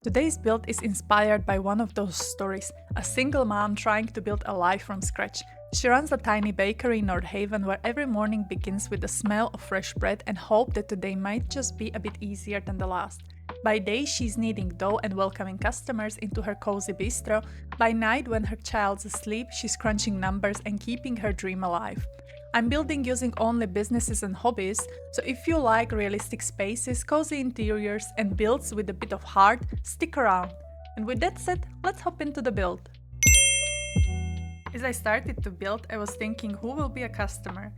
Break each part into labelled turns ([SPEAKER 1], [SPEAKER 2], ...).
[SPEAKER 1] Today's build is inspired by one of those stories, a single mom trying to build a life from scratch. She runs a tiny bakery in Nordhaven where every morning begins with the smell of fresh bread and hope that today might just be a bit easier than the last. By day, she's kneading dough and welcoming customers into her cozy bistro. By night, when her child's asleep, she's crunching numbers and keeping her dream alive. I'm building using only businesses and hobbies, so if you like realistic spaces, cozy interiors, and builds with a bit of heart, stick around. And with that said, let's hop into the build. As I started to build, I was thinking who will be a customer.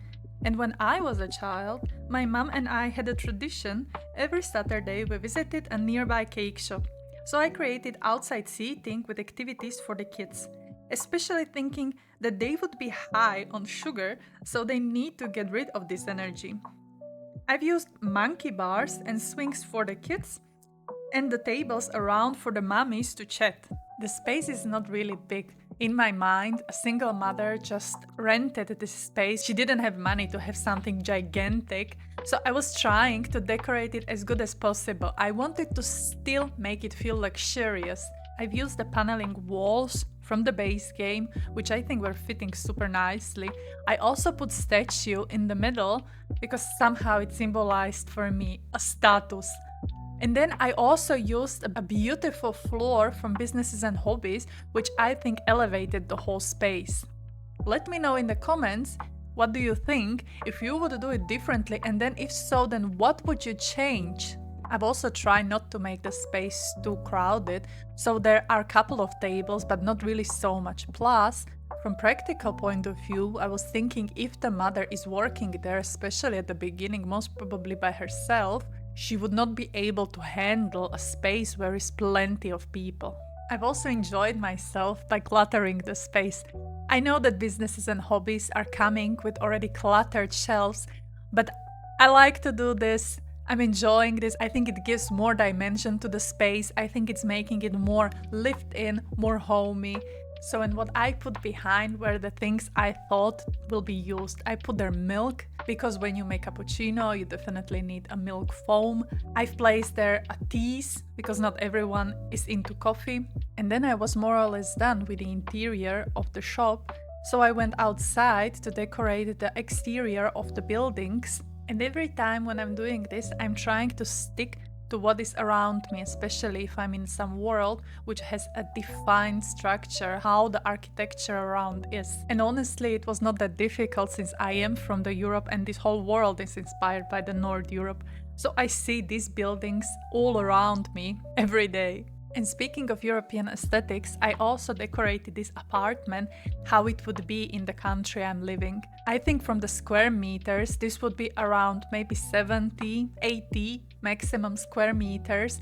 [SPEAKER 1] And when I was a child, my mom and I had a tradition. Every Saturday we visited a nearby cake shop. So I created outside seating with activities for the kids, especially thinking that they would be high on sugar, so they need to get rid of this energy. I've used monkey bars and swings for the kids and the tables around for the mummies to chat. The space is not really big. In my mind, a single mother just rented this space. She didn't have money to have something gigantic, so I was trying to decorate it as good as possible. I wanted to still make it feel luxurious. I've used the paneling walls from the base game, which I think were fitting super nicely. I also put statue in the middle because somehow it symbolized for me a status. And then I also used a beautiful floor from Businesses and Hobbies, which I think elevated the whole space. Let me know in the comments, what do you think, if you would do it differently, and then if so, then what would you change? I've also tried not to make the space too crowded, so there are a couple of tables, but not really so much. Plus, from practical point of view, I was thinking if the mother is working there, especially at the beginning, most probably by herself, she would not be able to handle a space where is plenty of people. I've also enjoyed myself by cluttering the space. I know that Businesses and Hobbies are coming with already cluttered shelves, but I like to do this. I'm enjoying this. I think it gives more dimension to the space. I think it's making it more lived in, more homey. So, and what I put behind were the things I thought will be used. I put their milk, because when you make cappuccino, you definitely need a milk foam. I've placed there a teas, because not everyone is into coffee. And then I was more or less done with the interior of the shop. So I went outside to decorate the exterior of the buildings. And every time when I'm doing this, I'm trying to stick to what is around me, especially if I'm in some world which has a defined structure, how the architecture around is. And honestly, it was not that difficult since I am from the Europe and this whole world is inspired by the North Europe. So I see these buildings all around me every day. And speaking of European aesthetics, I also decorated this apartment how it would be in the country I'm living. I think from the square meters, this would be around maybe 70, 80 maximum square meters.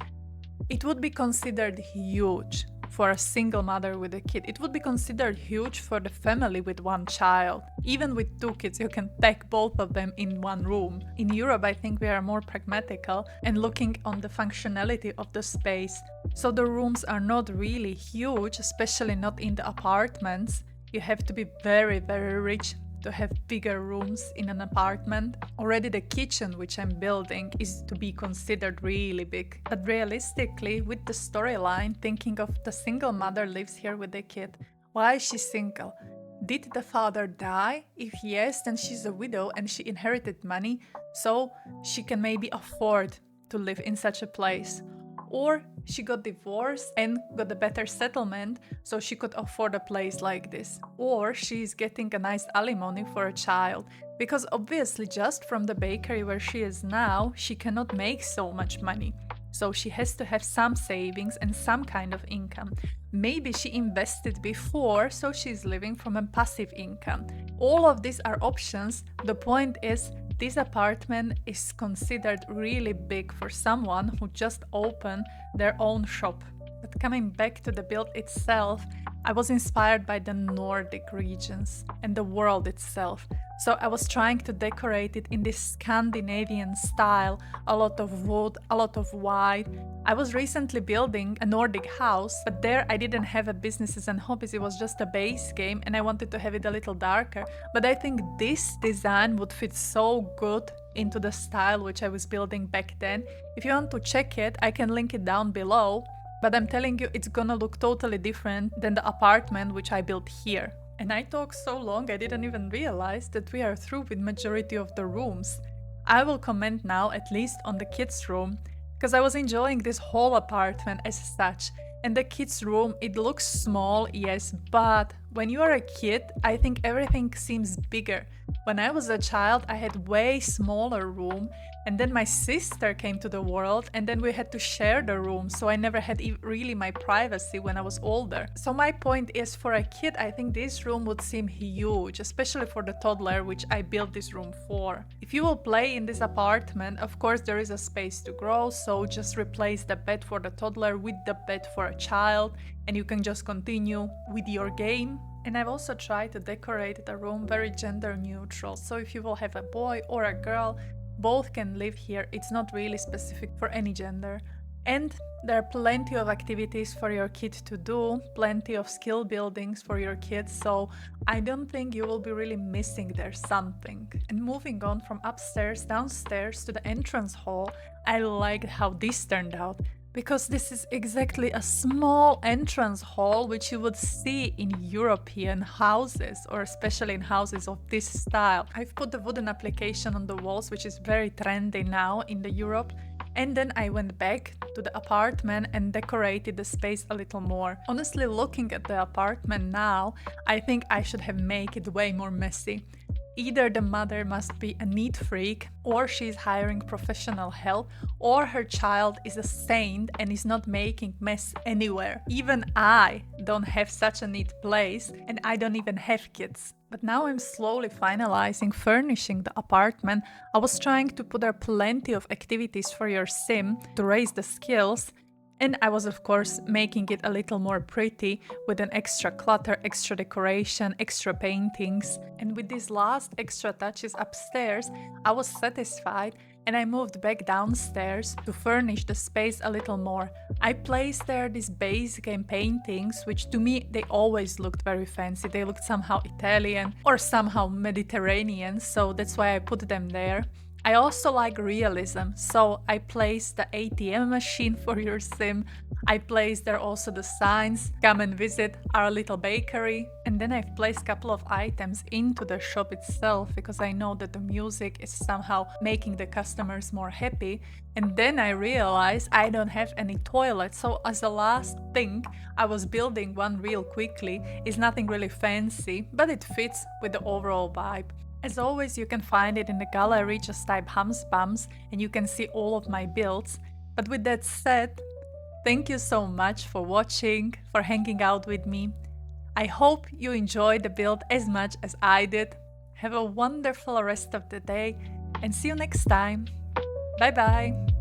[SPEAKER 1] It would be considered huge for a single mother with a kid. It would be considered huge for the family with one child. Even with two kids, you can pack both of them in one room. In Europe, I think we are more pragmatical and looking on the functionality of the space. So the rooms are not really huge, especially not in the apartments. You have to be very, very rich to have bigger rooms in an apartment. Already the kitchen which I'm building is to be considered really big. But realistically, with the storyline, thinking of the single mother lives here with the kid. Why is she single? Did the father die? If yes, then she's a widow and she inherited money, so she can maybe afford to live in such a place. Or she got divorced and got a better settlement, so she could afford a place like this. Or she's getting a nice alimony for a child, because obviously just from the bakery where she is now, she cannot make so much money. So she has to have some savings and some kind of income. Maybe she invested before, so she's living from a passive income. All of these are options. The point is, this apartment is considered really big for someone who just opened their own shop. But coming back to the build itself, I was inspired by the Nordic regions and the world itself. So I was trying to decorate it in this Scandinavian style, a lot of wood, a lot of white. I was recently building a Nordic house, but there I didn't have a Businesses and Hobbies, it was just a base game and I wanted to have it a little darker. But I think this design would fit so good into the style which I was building back then. If you want to check it, I can link it down below. But I'm telling you, it's gonna look totally different than the apartment which I built here. And I talked so long I didn't even realize that we are through with majority of the rooms. I will comment now at least on the kids' room, because I was enjoying this whole apartment as such. And the kids' room, it looks small, yes, but when you are a kid, I think everything seems bigger. When I was a child, I had way smaller room, and then my sister came to the world, and then we had to share the room, so I never had really my privacy when I was older. So my point is, for a kid, I think this room would seem huge, especially for the toddler, which I built this room for. If you will play in this apartment, of course there is a space to grow, so just replace the bed for the toddler with the bed for a child, and you can just continue with your game. And I've also tried to decorate the room very gender neutral, so if you will have a boy or a girl, both can live here. It's not really specific for any gender. And there are plenty of activities for your kid to do, plenty of skill buildings for your kids, so I don't think you will be really missing there something. And moving on from upstairs, downstairs to the entrance hall, I liked how this turned out. Because this is exactly a small entrance hall which you would see in European houses, or especially in houses of this style. I've put the wooden application on the walls, which is very trendy now in the Europe. And then I went back to the apartment and decorated the space a little more. Honestly, looking at the apartment now, I think I should have made it way more messy. Either the mother must be a neat freak, or she's hiring professional help, or her child is a saint and is not making mess anywhere. Even I don't have such a neat place, and I don't even have kids. But now I'm slowly finalizing furnishing the apartment. I was trying to put there plenty of activities for your sim to raise the skills. And I was, of course, making it a little more pretty with an extra clutter, extra decoration, extra paintings. And with these last extra touches upstairs, I was satisfied, and I moved back downstairs to furnish the space a little more. I placed there these base game paintings, which to me, they always looked very fancy. They looked somehow Italian or somehow Mediterranean, so that's why I put them there. I also like realism, so I placed the ATM machine for your sim. I placed there also the signs, come and visit our little bakery. And then I've placed a couple of items into the shop itself, because I know that the music is somehow making the customers more happy. And then I realized I don't have any toilet, so as a last thing, I was building one real quickly. It's nothing really fancy, but it fits with the overall vibe. As always, you can find it in the gallery, just type Hums Bums and you can see all of my builds. But with that said, thank you so much for watching, for hanging out with me. I hope you enjoyed the build as much as I did. Have a wonderful rest of the day and see you next time. Bye bye!